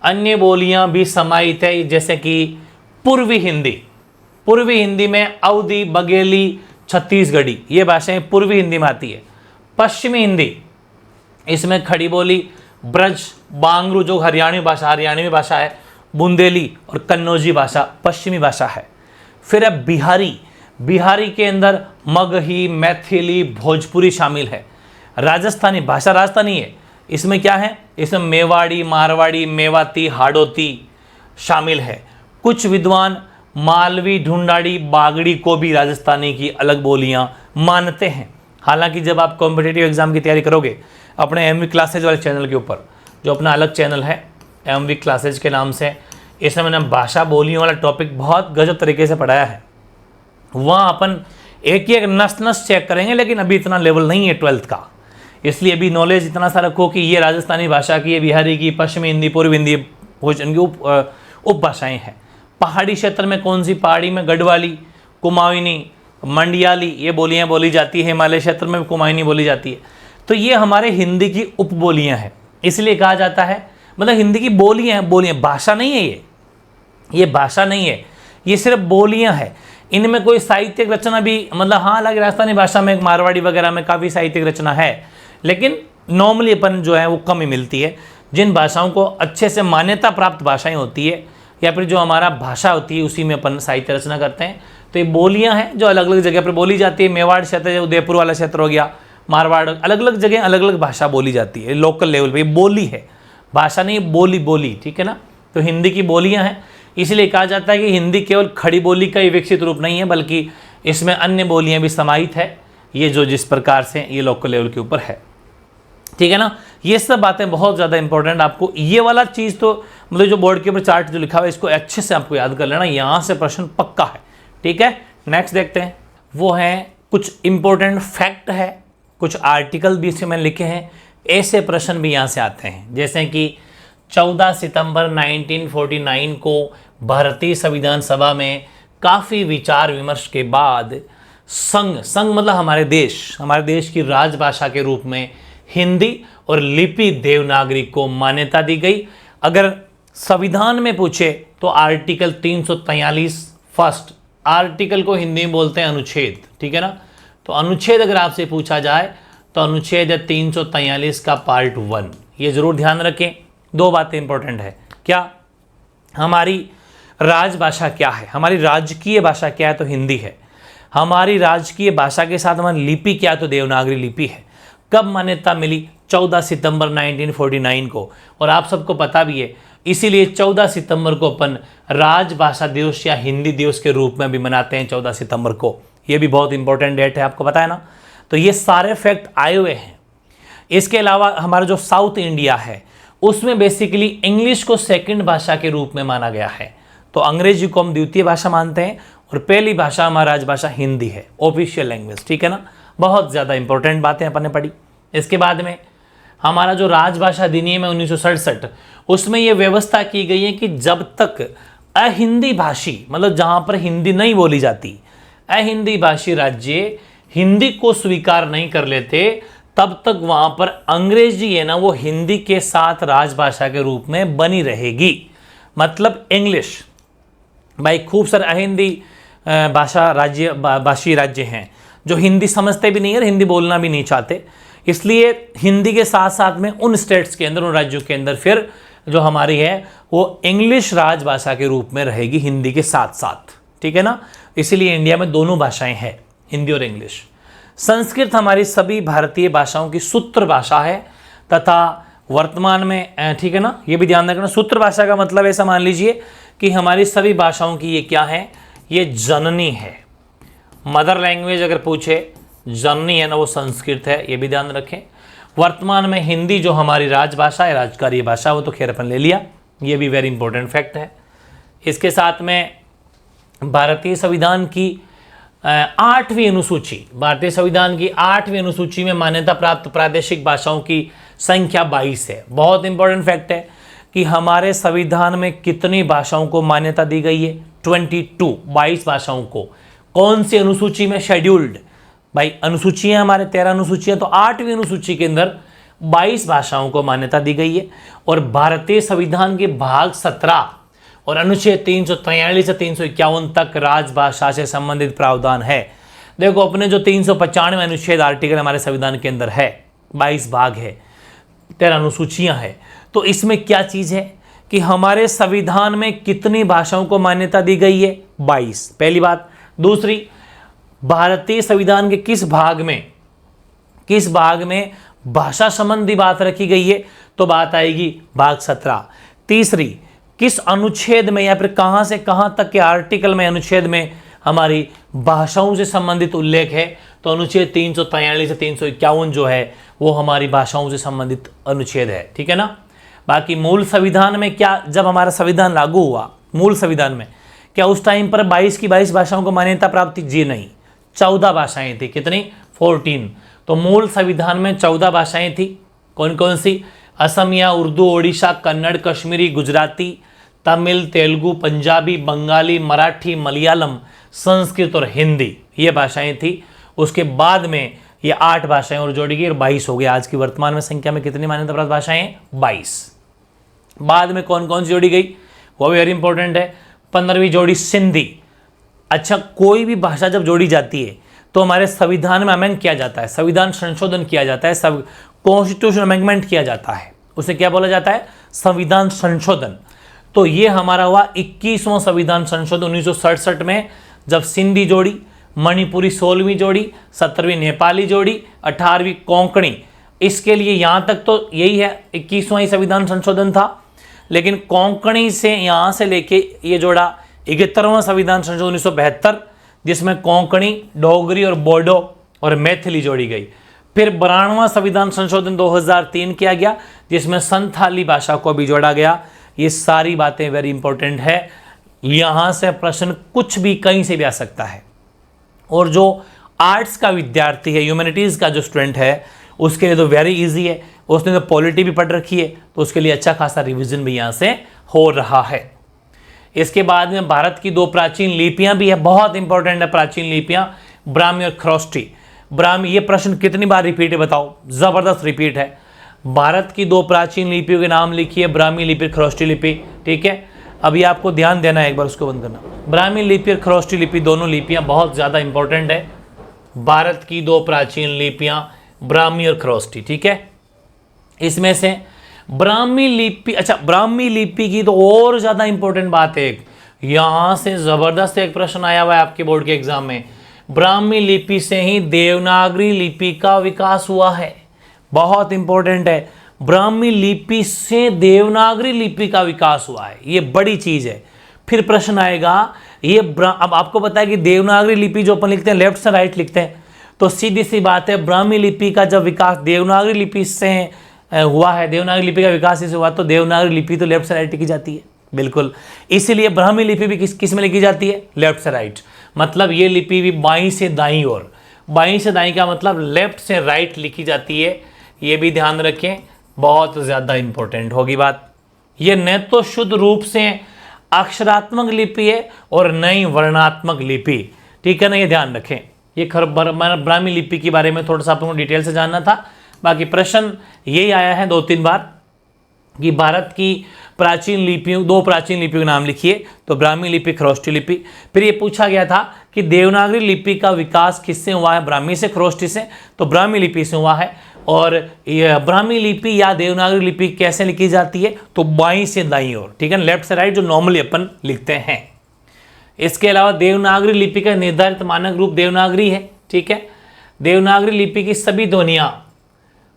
अन्य बोलियाँ भी समाहित है, जैसे कि पूर्वी हिंदी, पूर्वी हिंदी में अवधी, बघेली, छत्तीसगढ़ी, ये भाषाएं पूर्वी हिंदी में आती है। पश्चिमी हिंदी, इसमें खड़ी बोली, ब्रज, बांगरू जो हरियाणवी भाषा है, बुंदेली और कन्नौजी भाषा पश्चिमी भाषा है। फिर है बिहारी, बिहारी के अंदर मगही, मैथिली, भोजपुरी शामिल है। राजस्थानी भाषा राजस्थानी है, इसमें क्या है, इसमें मेवाड़ी, मारवाड़ी, मेवाती, हाड़ौती शामिल है। कुछ विद्वान मालवी, ढूंढाड़ी, बागड़ी को भी राजस्थानी की अलग बोलियां मानते हैं। हालांकि जब आप कॉम्पिटिटिव एग्जाम की तैयारी करोगे अपने एमवी क्लासेज वाले चैनल के ऊपर, जो अपना अलग चैनल है एमवी क्लासेज के नाम से, इसमें मैंने भाषा बोलियों वाला टॉपिक बहुत गजब तरीके से पढ़ाया है। वहाँ अपन एक एक नस चेक करेंगे, लेकिन अभी इतना लेवल नहीं है 12th का, इसलिए अभी नॉलेज इतना सा रखो कि ये राजस्थानी भाषा की, ये बिहारी की, पश्चिमी हिंदी, पूर्वी हिंदी, इनकी उपभाषाएँ हैं। पहाड़ी क्षेत्र में कौन सी, पहाड़ी में गढ़वाली, कुमाऊनी, मंडियाली, ये बोलियाँ बोली जाती है। हिमालय क्षेत्र में कुमाऊनी बोली जाती है। तो ये हमारे हिंदी की उपबोलियाँ हैं, इसलिए कहा जाता है, मतलब हिंदी की बोलियाँ हैं, बोलियाँ, भाषा नहीं है ये भाषा नहीं है, ये सिर्फ बोलियाँ हैं। इनमें कोई साहित्यिक रचना भी, मतलब हाँ, अलग राजस्थानी भाषा में, मारवाड़ी वगैरह में काफ़ी साहित्यिक रचना है, लेकिन नॉर्मली अपन जो है वो कम ही मिलती है। जिन भाषाओं को अच्छे से मान्यता प्राप्त भाषाएं होती है, या फिर जो हमारा भाषा होती है, उसी में अपन साहित्य रचना करते हैं। तो ये बोलियाँ हैं जो अलग अलग जगह पर बोली जाती है। मेवाड़ क्षेत्र, उदयपुर वाला क्षेत्र हो गया, मारवाड़, अलग अलग जगह अलग अलग भाषा बोली जाती है। लोकल लेवल पे बोली है, भाषा नहीं, बोली, ठीक है ना। तो हिंदी की बोलियाँ हैं, इसलिए कहा जाता है कि हिंदी केवल खड़ी बोली का ही विकसित रूप नहीं है, बल्कि इसमें अन्य बोलियाँ भी समाहित है, ये जो जिस प्रकार से ये लोकल लेवल के ऊपर है। ठीक है ना, ये सब बातें बहुत ज़्यादा इंपॉर्टेंट। आपको ये वाला चीज़ तो मतलब जो बोर्ड के ऊपर चार्ट जो लिखा हुआ है, इसको अच्छे से आपको याद कर लेना, यहाँ से प्रश्न पक्का है। ठीक है, नेक्स्ट देखते हैं, वो है कुछ इंपॉर्टेंट फैक्ट है, कुछ आर्टिकल भी इसमें मैंने लिखे हैं, ऐसे प्रश्न भी यहाँ से आते हैं। जैसे कि 14 सितंबर 1949 को भारतीय संविधान सभा में काफ़ी विचार विमर्श के बाद संघ मतलब हमारे देश की राजभाषा के रूप में हिंदी और लिपि देवनागरी को मान्यता दी गई। अगर संविधान में पूछे तो आर्टिकल 343 फर्स्ट आर्टिकल को हिंदी में बोलते हैं अनुच्छेद, ठीक है ना। तो अनुच्छेद अगर आपसे पूछा जाए तो अनुच्छेद 343 का पार्ट 1, ये जरूर ध्यान रखें। दो बातें इंपॉर्टेंट है, क्या हमारी राजभाषा क्या है, हमारी राजकीय भाषा क्या है, तो हिंदी है। हमारी राजकीय भाषा के साथ हमारी लिपि क्या है, तो देवनागरी लिपि है। कब मान्यता मिली? 14 सितंबर 1949 को। और आप सबको पता भी है, इसीलिए 14 सितंबर को अपन राजभाषा दिवस या हिंदी दिवस के रूप में भी मनाते हैं 14 सितंबर को। ये भी बहुत इंपॉर्टेंट डेट है, आपको पता है ना। तो ये सारे फैक्ट आए हुए हैं। इसके अलावा हमारा जो साउथ इंडिया है उसमें बेसिकली इंग्लिश को सेकंड भाषा के रूप में माना गया है। तो अंग्रेजी को हम द्वितीय भाषा मानते हैं और पहली भाषा हमारी राजभाषा हिंदी है, ऑफिशियल लैंग्वेज, ठीक है ना। बहुत ज़्यादा इंपॉर्टेंट बातें अपन ने पढ़ी। इसके बाद में हमारा जो राजभाषा अधिनियम है 1967, उसमें यह व्यवस्था की गई है कि जब तक अहिंदी भाषी, मतलब जहाँ पर हिंदी नहीं बोली जाती, अहिंदी भाषी राज्य हिंदी को स्वीकार नहीं कर लेते, तब तक वहाँ पर अंग्रेजी है ना वो हिंदी के साथ राजभाषा के रूप में बनी रहेगी। मतलब इंग्लिश, भाई खूब सारे अहिंदी भाषी राज्य हैं जो हिंदी समझते भी नहीं है और हिंदी बोलना भी नहीं चाहते, इसलिए हिंदी के साथ साथ में उन स्टेट्स के अंदर, उन राज्यों के अंदर फिर जो हमारी है वो इंग्लिश राजभाषा के रूप में रहेगी हिंदी के साथ साथ, ठीक है ना। इसीलिए इंडिया में दोनों भाषाएं हैं, हिंदी और इंग्लिश। संस्कृत हमारी सभी भारतीय भाषाओं की सूत्र भाषा है तथा वर्तमान में, ठीक है ना, ये भी ध्यान रखना। सूत्र भाषा का मतलब ऐसा मान लीजिए कि हमारी सभी भाषाओं की ये क्या है, ये जननी है। मदर लैंग्वेज अगर पूछे, जननी है ना वो संस्कृत है, ये भी ध्यान रखें। वर्तमान में हिंदी जो हमारी राजभाषा है, राजकार्य भाषा, वो तो खैर अपन ले लिया, ये भी वेरी इंपॉर्टेंट फैक्ट है। इसके साथ में भारतीय संविधान की 8वीं अनुसूची, भारतीय संविधान की 8वीं अनुसूची में मान्यता प्राप्त प्रादेशिक भाषाओं की संख्या 22 है। बहुत इंपॉर्टेंट फैक्ट है कि हमारे संविधान में कितनी भाषाओं को मान्यता दी गई है, 22 भाषाओं को। कौन सी अनुसूची में? शेड्यूल्ड। भाई अनुसूचियाँ हमारे 13 अनुसूचियाँ, तो 8वीं अनुसूची के अंदर 22 भाषाओं को मान्यता दी गई है। और भारतीय संविधान के भाग 17 और अनुच्छेद 343 से 351 तक राजभाषा से संबंधित प्रावधान है। देखो अपने जो 395 अनुच्छेद आर्टिकल हमारे संविधान के अंदर है, 22 भाग है, 13 अनुसूचियां हैं, तो इसमें क्या चीज़ है कि हमारे संविधान में कितनी भाषाओं को मान्यता दी गई है? 22, पहली बात। दूसरी, भारतीय संविधान के किस भाग में भाषा संबंधी बात रखी गई है? तो बात आएगी भाग 17। तीसरी, किस अनुच्छेद में या फिर कहां से कहां तक के आर्टिकल में, अनुच्छेद में हमारी भाषाओं से संबंधित उल्लेख है? तो अनुच्छेद 343 से 351 जो है वो हमारी भाषाओं से संबंधित अनुच्छेद है, ठीक है ना। बाकी मूल संविधान में क्या, जब हमारा संविधान लागू हुआ, मूल संविधान में क्या उस टाइम पर 22 की 22 भाषाओं को मान्यता प्राप्त थी? जी नहीं, 14 भाषाएं थी। कितनी? 14। तो मूल संविधान में 14 भाषाएं थी। कौन कौन सी? असमिया, उर्दू, ओडिशा, कन्नड़, कश्मीरी, गुजराती, तमिल, तेलुगु, पंजाबी, बंगाली, मराठी, मलयालम, संस्कृत और हिंदी, ये भाषाएं थी। उसके बाद में ये 8 भाषाएं और जोड़ी गई और 22 हो गई। आज की वर्तमान में संख्या में कितनी मान्यता प्राप्त भाषाएं हैं? 22। बाद में कौन कौन सी जोड़ी गई वो वेरी इंपॉर्टेंट है। 15वीं जोड़ी सिंधी। अच्छा, कोई भी भाषा जब जोड़ी जाती है तो हमारे संविधान में अमेंड किया जाता है, संविधान संशोधन किया जाता है, सब कॉन्स्टिट्यूशन अमेंडमेंट किया जाता है, उसे क्या बोला जाता है? संविधान संशोधन। तो ये हमारा हुआ 21वां संविधान संशोधन 1967 में, जब सिंधी जोड़ी, मणिपुरी 16वीं जोड़ी, 17वीं नेपाली जोड़ी, 18वीं कोंकणी। इसके लिए यहाँ तक तो यही है, 21वां ही संविधान संशोधन था, लेकिन कोंकणी से यहाँ से लेके ये जोड़ा 71वां संविधान संशोधन 1972, जिसमें कोंकणी, डोगरी और बोडो और मैथिली जोड़ी गई। फिर 92वां संविधान संशोधन 2003 किया गया, जिसमें संथाली भाषा को भी जोड़ा गया। ये सारी बातें वेरी इंपॉर्टेंट है, यहाँ से प्रश्न कुछ भी कहीं से भी आ सकता है। और जो आर्ट्स का विद्यार्थी है, ह्यूमैनिटीज़ का जो स्टूडेंट है, उसके लिए तो वेरी इजी है, उसने तो पॉलिटी भी पढ़ रखी है, तो उसके लिए अच्छा खासा रिवीजन भी यहाँ से हो रहा है। इसके बाद में भारत की 2 प्राचीन लिपियाँ भी है, बहुत इंपॉर्टेंट है प्राचीन लिपियाँ, ब्राह्मी और खरोष्टी। ब्राह्मी, ये प्रश्न कितनी बार रिपीट है बताओ? ज़बरदस्त रिपीट है। भारत की 2 प्राचीन लिपियों के नाम लिखिए, ब्राह्मी लिपि, खरोष्टी लिपि, ठीक है। अभी आपको ध्यान देना है, एक बार उसको बंद करना। ब्राह्मी लिपि और खरोष्टी लिपि दोनों लिपियाँ बहुत ज़्यादा इंपॉर्टेंट है। भारत की 2 प्राचीन लिपियाँ ब्राह्मी और खरोष्टी, ठीक है। इसमें से ब्राह्मी लिपि, अच्छा ब्राह्मी लिपि की तो और ज़्यादा इंपॉर्टेंट बात है, यहाँ से ज़बरदस्त एक प्रश्न आया हुआ है आपके बोर्ड के एग्जाम में। ब्राह्मी लिपि से ही देवनागरी लिपि का विकास हुआ है, बहुत इंपॉर्टेंट है। ब्राह्मी लिपि से देवनागरी लिपि का विकास हुआ है, ये बड़ी चीज़ है। फिर प्रश्न आएगा, ये अब आपको पता है कि देवनागरी लिपि जो अपन लिखते हैं लेफ्ट से राइट लिखते हैं, तो सीधी सी बात है ब्राह्मी लिपि का जब विकास देवनागरी लिपि से हुआ है, देवनागरी लिपि का विकास इसे हुआ, तो देवनागरी लिपि तो लेफ्ट से राइट लिखी जाती है, बिल्कुल। इसीलिए ब्राह्मी लिपि भी किस में लिखी जाती है? लेफ्ट से राइट। मतलब ये लिपि भी बाईं से दाईं ओर, बाईं से दाईं का मतलब लेफ्ट से राइट लिखी जाती है, ये भी ध्यान रखें, बहुत ज़्यादा इंपॉर्टेंट होगी बात। ये न तो शुद्ध रूप से अक्षरात्मक लिपि है और न ही वर्णात्मक लिपि, ठीक है ना, ये ध्यान रखें। ये ब्राह्मी लिपि के बारे में थोड़ा सा आपको डिटेल से जानना था। बाकी प्रश्न यही आया है 2-3 बार कि भारत की प्राचीन लिपियों, 2 प्राचीन लिपियों के नाम लिखिए, तो ब्राह्मी लिपि, खरोष्टी लिपि। फिर ये पूछा गया था कि देवनागरी लिपि का विकास किससे हुआ है, ब्राह्मी से, खरोष्टी से, तो ब्राह्मी लिपि से हुआ है। और ये ब्राह्मी लिपि या देवनागरी लिपि कैसे लिखी जाती है, तो बाईं से दाईं ओर, ठीक है, लेफ्ट से राइट, जो नॉर्मली अपन लिखते हैं। इसके अलावा देवनागरी लिपि का निर्धारित मानक रूप देवनागरी है, ठीक है। देवनागरी लिपि की सभी ध्वनियां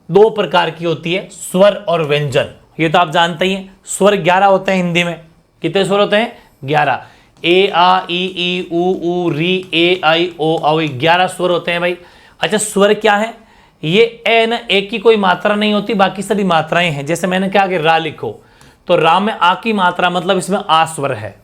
2 प्रकार की होती है, स्वर और व्यंजन, ये तो आप जानते ही हैं। स्वर 11 होते हैं हिंदी में, कितने स्वर होते हैं, 11, ए आ ई ई उ ऊ री ए आई ओ औ, 11 स्वर होते हैं भाई। अच्छा, स्वर क्या है, ये ए ना, एक की कोई मात्रा नहीं होती, बाकी सभी मात्राएं हैं। जैसे मैंने कहा कि रा लिखो, तो रा में आ की मात्रा, मतलब इसमें आ स्वर है।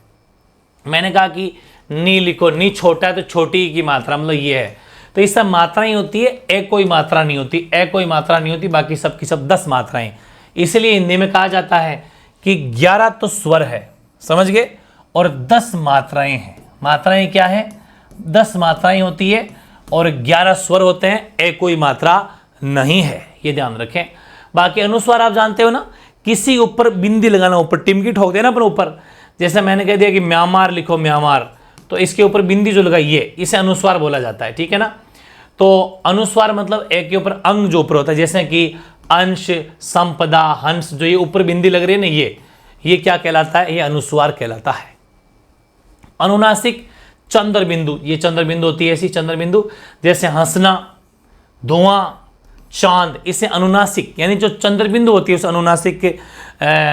मैंने कहा कि नी लिखो, नी छोटा है तो छोटी की मात्रा, मतलब ये है। तो इस सब मात्राएं होती है, ए कोई मात्रा नहीं होती, ए कोई मात्रा नहीं होती, बाकी सब की सब 10 मात्राएं। इसलिए हिंदी में कहा जाता है कि 11 तो स्वर है, समझ गए, और 10 मात्राएं हैं। मात्राएं क्या है, 10 मात्राएं होती है और 11 स्वर होते हैं, एक कोई मात्रा नहीं है, ये ध्यान रखें। बाकी अनुस्वार आप जानते हो ना, किसी ऊपर बिंदी लगाना, ऊपर टिमकी ठोक देना अपन ऊपर। जैसे मैंने कह दिया कि म्यांमार लिखो, म्यांमार, तो इसके ऊपर बिंदी जो लगाई है, इसे अनुस्वार बोला जाता है, ठीक है ना। तो अनुस्वार मतलब एक के ऊपर अंग जो ऊपर होता है, जैसे कि अंश, संपदा, हंस, जो ये ऊपर बिंदी लग रही है ना, ये क्या कहलाता है, ये अनुस्वार कहलाता है। अनुनासिक चंद्र बिंदु, ये चंद्र बिंदु होती है ऐसी चंद्र बिंदु, जैसे हंसना, धुआं, चांद, इसे अनुनासिक, यानी जो चंद्र बिंदु होती है उस अनुनासिक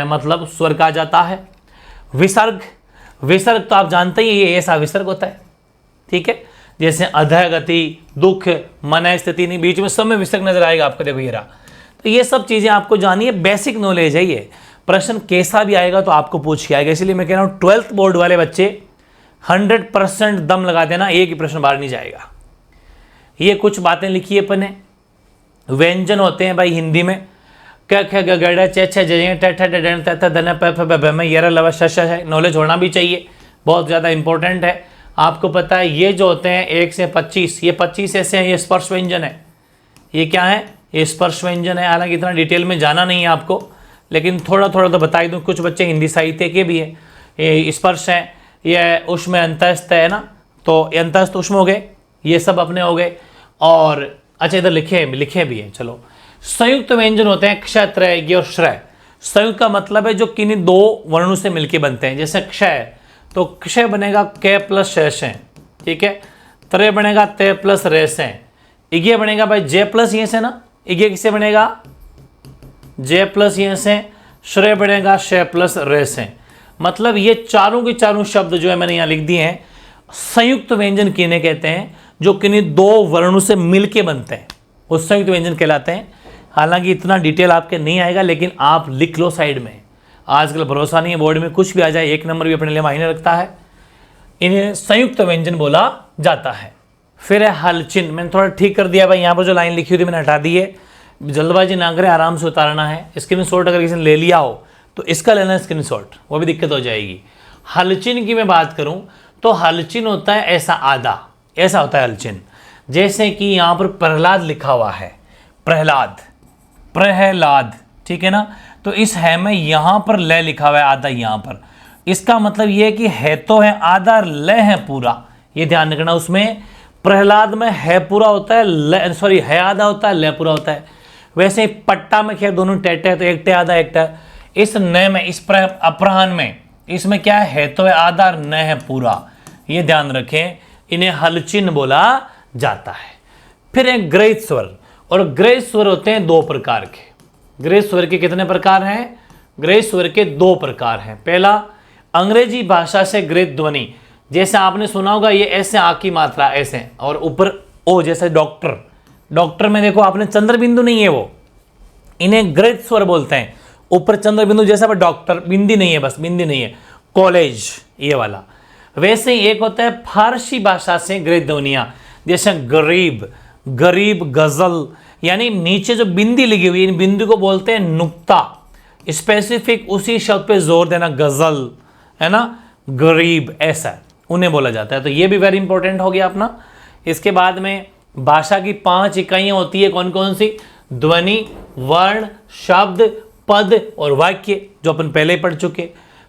मतलब स्वर कहा जाता है। विसर्ग, विसर्ग तो आप जानते ही, ये ऐसा विसर्ग होता है, ठीक है, जैसे अधः गति, दुख, मन स्थिति, नहीं, बीच में सब में विसर्ग नजर आएगा आपको, देखो ये रहा। तो ये सब चीजें आपको जानिए, बेसिक नॉलेज है ये। प्रश्न कैसा भी आएगा तो आपको पूछ के आएगा, इसलिए मैं कह रहा हूं 12th बोर्ड वाले बच्चे 100% दम लगा देना, एक ही प्रश्न बाहर नहीं जाएगा। ये कुछ बातें लिखी है अपन ने। व्यंजन होते हैं भाई हिंदी में, क ख ग ग च छ ज ट ठ ड ढ त थ द न प फ ब भ म य र ल व श श है, नॉलेज होना भी चाहिए, बहुत ज़्यादा इंपॉर्टेंट है। आपको पता है ये जो होते हैं 1 से 25, ये 25 ऐसे हैं, ये स्पर्श व्यंजन है। ये क्या है, ये स्पर्श व्यंजन है। हालांकि इतना डिटेल में जाना नहीं है आपको, लेकिन थोड़ा थोड़ा तो बता ही दूँ, कुछ बच्चे हिंदी साहित्य के भी हैं। ये स्पर्श है, ये उष्म अंतस्थ है ना, तो ये अंतस्थ उष्म हो गए, ये सब अपने हो गए। और अच्छा इधर लिखे भी हैं, चलो। संयुक्त व्यंजन होते हैं क्ष, त्रय, य और श्रय। संयुक्त का मतलब है जो किन्हीं 2 वर्णों से मिलके बनते हैं, जैसे क्षय, तो क्षय बनेगा क प्लस शेष, ठीक है। त्रय बनेगा ते प्लस रेस, इज्ञ बनेगा भाई जे प्लस ये से ना, इज्ञ किससे बनेगा, जे प्लस ये से। श्रय बनेगा श प्लस रेस। मतलब ये चारों के चारों शब्द जो है मैंने यहाँ लिख दिए हैं, संयुक्त व्यंजन किन्हें कहते हैं, जो किन्हीं 2 वर्णों से मिलके बनते हैं, वो संयुक्त व्यंजन कहलाते हैं। हालांकि इतना डिटेल आपके नहीं आएगा, लेकिन आप लिख लो साइड में। आजकल भरोसा नहीं है, बोर्ड में कुछ भी आ जाए, 1 नंबर भी अपने लिए मायने रखता है। इन्हें संयुक्त व्यंजन बोला जाता है। फिर है हलचिन, मैंने थोड़ा ठीक कर दिया भाई, यहाँ पर जो लाइन लिखी हुई थी मैंने हटा दी है, जल्दबाजी ना करें, आराम से उतारना है। स्क्रीनशॉट अगर किसी ने ले लिया हो तो इसका लेना स्क्रीनशॉट, वो भी दिक्कत हो जाएगी। हलचिन की मैं बात करूं तो हलचिन होता है ऐसा आधा, ऐसा होता है हलचिन। जैसे कि यहाँ पर प्रहलाद लिखा हुआ है, प्रहलाद, प्रहलाद, ठीक है ना, तो इस है में यहाँ पर ल लिखा हुआ है आधा यहाँ पर, इसका मतलब ये है कि है तो है आधा, ल है पूरा, ये ध्यान रखना। उसमें प्रहलाद में है पूरा होता है, ल सॉरी है आधा होता है, ल पूरा होता है। वैसे ही पट्टा में खैर दोनों टेटे है, तो एक टे आधा एक टे। इस न में, इस अपराह्न में, इसमें क्या है तो है आधा, न है पूरा, ये ध्यान रखें। इन्हें हलचिन बोला जाता है। फिर है ग्रहित स्वर, और ग्रहित स्वर होते हैं 2 प्रकार के। ग्रहित स्वर के कितने प्रकार हैं, ग्रहित स्वर के 2 प्रकार हैं। पहला, अंग्रेजी भाषा से गृहीत ध्वनि, जैसे आपने सुना होगा ये ऐसे आ की मात्रा ऐसे, और ऊपर ओ, जैसे डॉक्टर, डॉक्टर में देखो आपने चंद्र बिंदु नहीं है वो, इन्हें गृहीत स्वर बोलते हैं। ऊपर चंद्र बिंदु जैसा, पर डॉक्टर बिंदी नहीं है, बस बिंदी नहीं है। कॉलेज ये वाला, वैसे ही एक होता है फारसी भाषा से गृहित ध्वनियां, जैसे गरीब, गरीब गजल, यानी नीचे जो बिंदी लगी हुई है इन बिंदु को बोलते हैं नुक्ता, स्पेसिफिक उसी शब्द पे जोर देना, गजल है ना, गरीब, ऐसा उन्हें बोला जाता है। तो ये भी वेरी इंपॉर्टेंट हो गया अपना। इसके बाद में भाषा की 5 इकाइयां होती है, कौन कौन सी? ध्वनि, वर्ण, शब्द, पद और वाक्य, जो अपन पहले ही पढ़ चुके।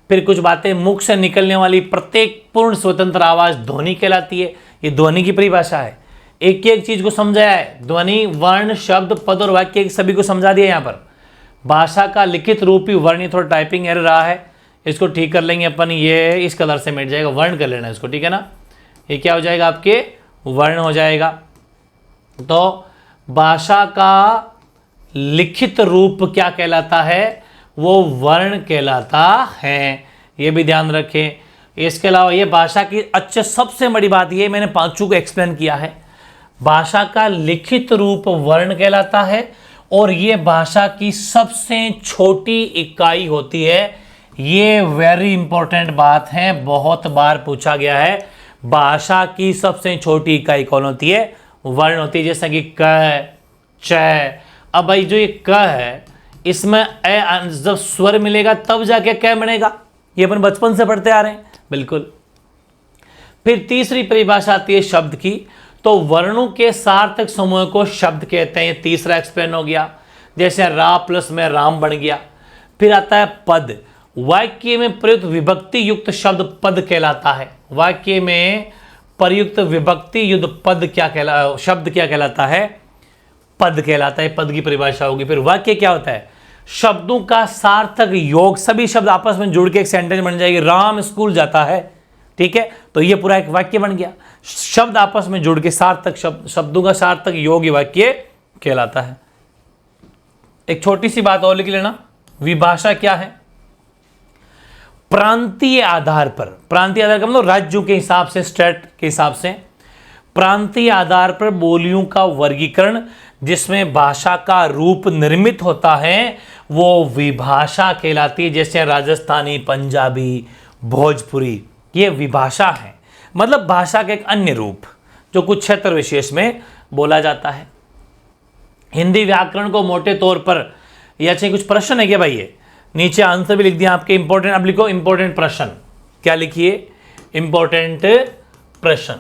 फिर कुछ बातें, मुख से निकलने वाली प्रत्येक पूर्ण स्वतंत्र आवाज ध्वनि कहलाती है, ये ध्वनि की परिभाषा है। एक एक चीज को समझाया है, ध्वनि, वर्ण, शब्द, पद और वाक्य सभी को समझा दिया यहाँ पर। भाषा का लिखित रूप ही वर्ण, थोड़ा टाइपिंग एरर रहा है, इसको ठीक कर लेंगे अपन, ये इस कलर से मिट जाएगा, वर्ण कर लेना इसको, ठीक है ना। ये क्या हो जाएगा आपके? वर्ण हो जाएगा। तो भाषा का लिखित रूप क्या कहलाता है? वो वर्ण कहलाता है, ये भी ध्यान रखें। इसके अलावा ये भाषा की अच्छे सबसे बड़ी बात ये मैंने पांचों को एक्सप्लेन किया है, भाषा का लिखित रूप वर्ण कहलाता है और ये भाषा की सबसे छोटी इकाई होती है। ये वेरी इंपॉर्टेंट बात है, बहुत बार पूछा गया है। भाषा की सबसे छोटी इकाई कौन होती है? वर्ण होती है। जैसे कि क, च। अब भाई जो ये क है, इसमें ए जब स्वर मिलेगा तब जाके क बनेगा, ये अपन बचपन से पढ़ते आ रहे हैं, बिल्कुल। फिर तीसरी परिभाषा आती है शब्द की। तो वर्णों के सार्थक समूह को शब्द कहते हैं, ये तीसरा एक्सप्लेन हो गया। जैसे रा प्लस में राम बन गया। फिर आता है पद, वाक्य में प्रयुक्त विभक्ति युक्त शब्द पद कहलाता है। वाक्य में प्रयुक्त विभक्ति युक्त पद क्या शब्द क्या कहलाता है? पद कहलाता है, पद की परिभाषा होगी। फिर वाक्य क्या होता है? शब्दों का सार्थक योग, सभी शब्द आपस में जुड़ के एक सेंटेंस बन जाएगी। राम स्कूल जाता है, ठीक है, तो ये पूरा एक वाक्य बन गया। शब्द आपस में जुड़ के सार्थक शब्दों का सार्थक योग वाक्य कहलाता है। एक छोटी सी बात और लिख लेना, विभाषा क्या है? प्रांतीय आधार पर, प्रांतीय आधार का मतलब राज्यों के हिसाब से, स्टेट के हिसाब से, प्रांतीय आधार पर बोलियों का वर्गीकरण जिसमें भाषा का रूप निर्मित होता है वो विभाषा कहलाती है। जैसे राजस्थानी, पंजाबी, भोजपुरी, ये विभाषा है, मतलब भाषा का एक अन्य रूप जो कुछ क्षेत्र विशेष में बोला जाता है। हिंदी व्याकरण को मोटे तौर पर, ये अच्छे कुछ प्रश्न है क्या भाई? ये नीचे आंसर भी लिख दिया आपके इंपॉर्टेंट। अब लिखो इंपॉर्टेंट प्रश्न, क्या लिखिए? इंपॉर्टेंट प्रश्न,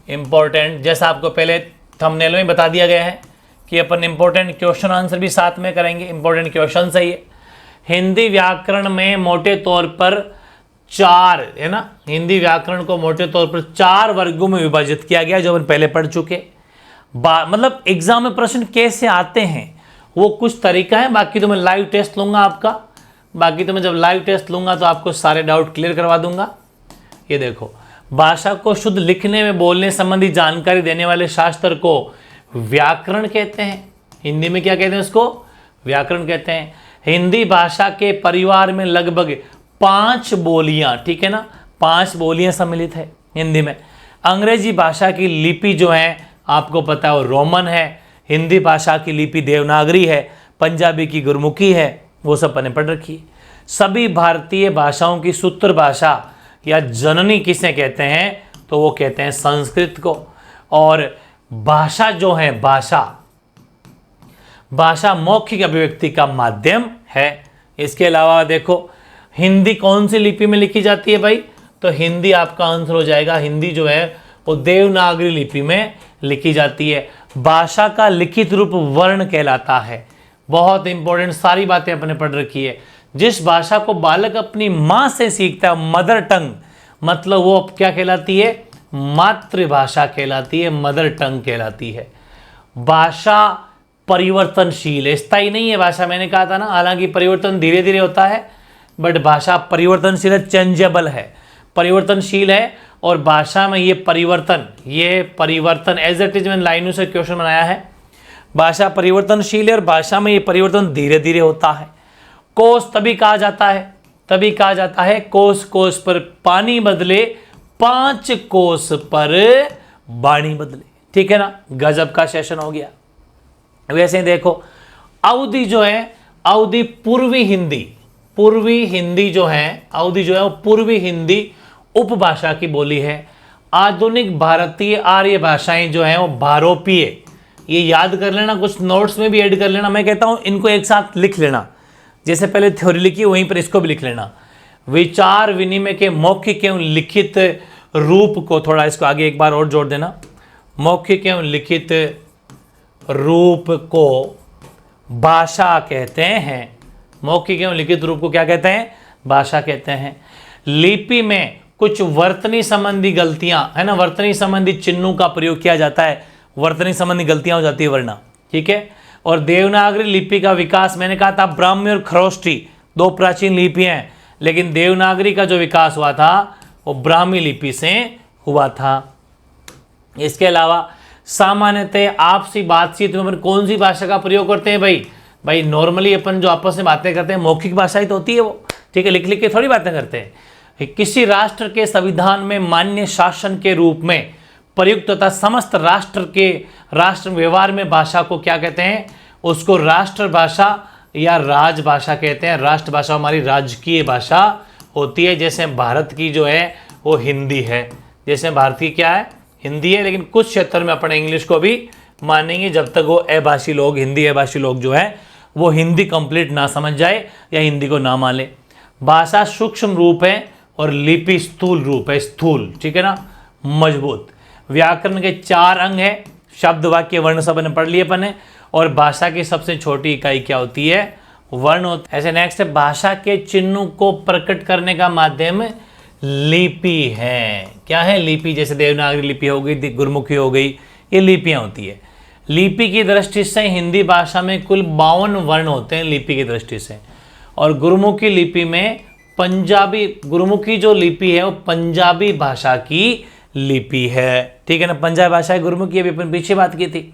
इंपॉर्टेंट, जैसा आपको पहले थंबनेल में बता दिया गया है कि अपन इंपॉर्टेंट क्वेश्चन आंसर भी साथ में करेंगे। इंपॉर्टेंट क्वेश्चन सही है। हिंदी व्याकरण में मोटे तौर पर 4 है ना, हिंदी व्याकरण को मोटे तौर पर 4 वर्गों में विभाजित किया गया, जो अपन पहले पढ़ चुके। मतलब एग्जाम में प्रश्न कैसे आते हैं वो कुछ तरीका है, बाकी तो मैं लाइव टेस्ट लूंगा आपका। बाकी तो मैं जब लाइव टेस्ट लूंगा तो आपको सारे डाउट क्लियर करवा दूंगा। ये देखो, भाषा को शुद्ध लिखने में बोलने संबंधी जानकारी देने वाले शास्त्र को व्याकरण कहते हैं। हिंदी में क्या कहते हैं उसको? व्याकरण कहते हैं। हिंदी भाषा के परिवार में लगभग 5 बोलियां, ठीक है ना, 5 बोलियां सम्मिलित है हिंदी में। अंग्रेजी भाषा की लिपि जो है आपको पता है वो रोमन है। हिंदी भाषा की लिपि देवनागरी है। पंजाबी की गुरमुखी है, वो सब मैंने पढ़ रखी है। सभी भारतीय भाषाओं की सूत्र भाषा या जननी किसे कहते हैं? तो वो कहते हैं संस्कृत को। और भाषा जो है, भाषा मौखिक अभिव्यक्ति का माध्यम है। इसके अलावा देखो, हिंदी कौन सी लिपि में लिखी जाती है भाई? तो हिंदी आपका आंसर हो जाएगा, हिंदी जो है वो देवनागरी लिपि में लिखी जाती है। भाषा का लिखित रूप वर्ण कहलाता है। बहुत इंपॉर्टेंट, सारी बातें अपने पढ़ रखी है। जिस भाषा को बालक अपनी माँ से सीखता है, मदर टंग, मतलब वो क्या कहलाती है? मातृभाषा कहलाती है, मदर टंग कहलाती है। भाषा परिवर्तनशील है, स्थायी नहीं है भाषा, मैंने कहा था ना। हालांकि परिवर्तन धीरे धीरे होता है, बट भाषा परिवर्तनशील है, चेंजेबल है, परिवर्तनशील है। और भाषा में ये परिवर्तन एज इट इज मैंने लाइनों से क्वेश्चन बनाया है। भाषा परिवर्तनशील है और भाषा में ये परिवर्तन धीरे धीरे होता है। कोस तभी कहा जाता है, कोस कोस पर पानी बदले, 5 कोस पर वाणी बदले, ठीक है ना। गजब का सेशन हो गया। वैसे ही देखो, अवधि जो है, अवधि पूर्वी हिंदी जो है, अवधि जो है वो पूर्वी हिंदी उपभाषा की बोली है। आधुनिक भारतीय आर्य भाषाएं जो हैं वो भारोपीय, ये याद कर लेना, कुछ नोट्स में भी ऐड कर लेना। मैं कहता हूं इनको एक साथ लिख लेना, जैसे पहले थ्योरी लिखी वहीं पर इसको भी लिख लेना। विचार विनिमय के मौखिक एवं लिखित रूप को, थोड़ा इसको आगे एक बार और जोड़ देना, मौखिक एवं लिखित रूप को भाषा कहते हैं। मौखिक एवं लिखित रूप को क्या कहते हैं? भाषा कहते हैं। लिपि में कुछ वर्तनी संबंधी गलतियां है ना, वर्तनी संबंधी चिन्हों का प्रयोग किया जाता है, वर्तनी संबंधी गलतियां हो जाती है वरना, ठीक है। और देवनागरी लिपि का विकास, मैंने कहा था ब्राह्मी और खरोष्टी दो प्राचीन लिपियां हैं, लेकिन देवनागरी का जो विकास हुआ था वो ब्राह्मी लिपि से हुआ था। इसके अलावा सामान्यतः आपसी बातचीत में अपन कौन सी भाषा का प्रयोग करते हैं भाई नॉर्मली अपन जो आपस में बातें करते हैं मौखिक भाषा ही तो होती है वो, ठीक है, लिख लिख के थोड़ी बातें करते हैं। किसी राष्ट्र के संविधान में मान्य शासन के रूप में प्रयुक्त तथा समस्त राष्ट्र व्यवहार में भाषा को क्या कहते हैं? उसको राष्ट्रभाषा या राजभाषा कहते हैं। राष्ट्रभाषा हमारी राजकीय भाषा होती है, जैसे भारत की जो है वो हिंदी है, जैसे भारत की क्या है? हिंदी है। लेकिन कुछ क्षेत्र में अपन इंग्लिश को भी मानेंगे जब तक वो अभाषी लोग, हिंदी अभाषी लोग जो है वो हिंदी कंप्लीट ना समझ जाए या हिंदी को ना मान ले। भाषा सूक्ष्म रूप है और लिपि स्थूल रूप है, स्थूल, ठीक है ना, मजबूत। व्याकरण के 4 अंग है, शब्द वाक्य वर्ण सब ने पढ़ लिए अपन ने। और भाषा की सबसे छोटी इकाई क्या होती है? वर्ण होता है। ऐसे नेक्स्ट है, भाषा के चिन्हों को प्रकट करने का माध्यम लिपि है। क्या है? लिपि। जैसे देवनागरी लिपि हो गई, गुरमुखी हो गई, ये लिपियां होती है। लिपि की दृष्टि से हिंदी भाषा में कुल 52 वर्ण होते हैं लिपि की दृष्टि से। और गुरमुखी लिपि में पंजाबी, गुरमुखी जो लिपि है वो पंजाबी भाषा की लिपि है, ठीक है ना, पंजाबी भाषा है गुरमुखी, अभी अपन पीछे बात की थी।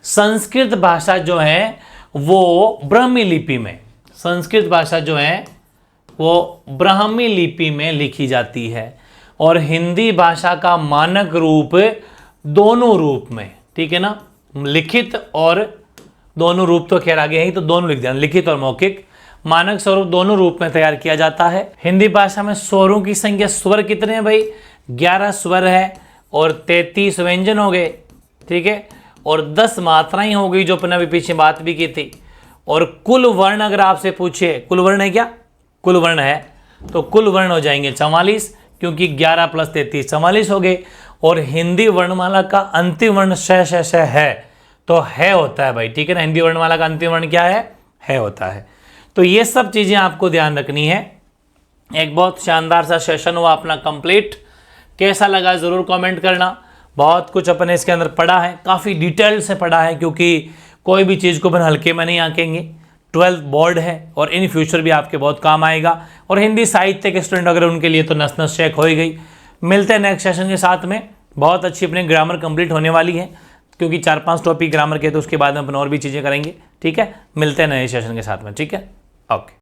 संस्कृत भाषा जो है वो ब्राह्मी लिपि में, संस्कृत भाषा जो है वो ब्राह्मी लिपि में लिखी जाती है। और हिंदी भाषा का मानक रूप दोनों रूप में, ठीक है ना, लिखित और दोनों रूप तो खैर आगे है, तो दोनों लिख देना, लिखित और मौखिक, मानक स्वरूप दोनों रूप में तैयार किया जाता है। हिंदी भाषा में स्वरों की संख्या, स्वर कितने हैं भाई? 11 स्वर है और 33 व्यंजन हो गए, ठीक है, और 10 मात्राएं हो गई जो अपने अभी पीछे बात भी की थी। और कुल वर्ण अगर आपसे पूछे, कुल वर्ण है क्या? कुल वर्ण है, तो कुल वर्ण हो जाएंगे 44, क्योंकि 11 + 33 44 हो गए। और हिंदी वर्णमाला का अंतिम वर्ण श है, तो है होता है भाई, ठीक है ना। हिंदी वर्णमाला का अंतिम वर्ण क्या है होता है। तो ये सब चीजें आपको ध्यान रखनी है। एक बहुत शानदार सा सेशन हुआ अपना कंप्लीट। कैसा लगा जरूर कमेंट करना। बहुत कुछ अपने इसके अंदर पढ़ा है, काफ़ी डिटेल से पढ़ा है, क्योंकि कोई भी चीज़ को अपन हल्के में नहीं आंकेंगे। 12th बोर्ड है और इन फ्यूचर भी आपके बहुत काम आएगा। और हिंदी साहित्य के स्टूडेंट अगर उनके लिए तो नस नस चेक हो ही गई। मिलते हैं नेक्स्ट सेशन के साथ में। बहुत अच्छी अपनी ग्रामर कंप्लीट होने वाली है, क्योंकि 4-5 टॉपिक ग्रामर के, तो उसके बाद में अपन और भी चीज़ें करेंगे, ठीक है। मिलते हैं नए सेशन के साथ में, ठीक है, ओके।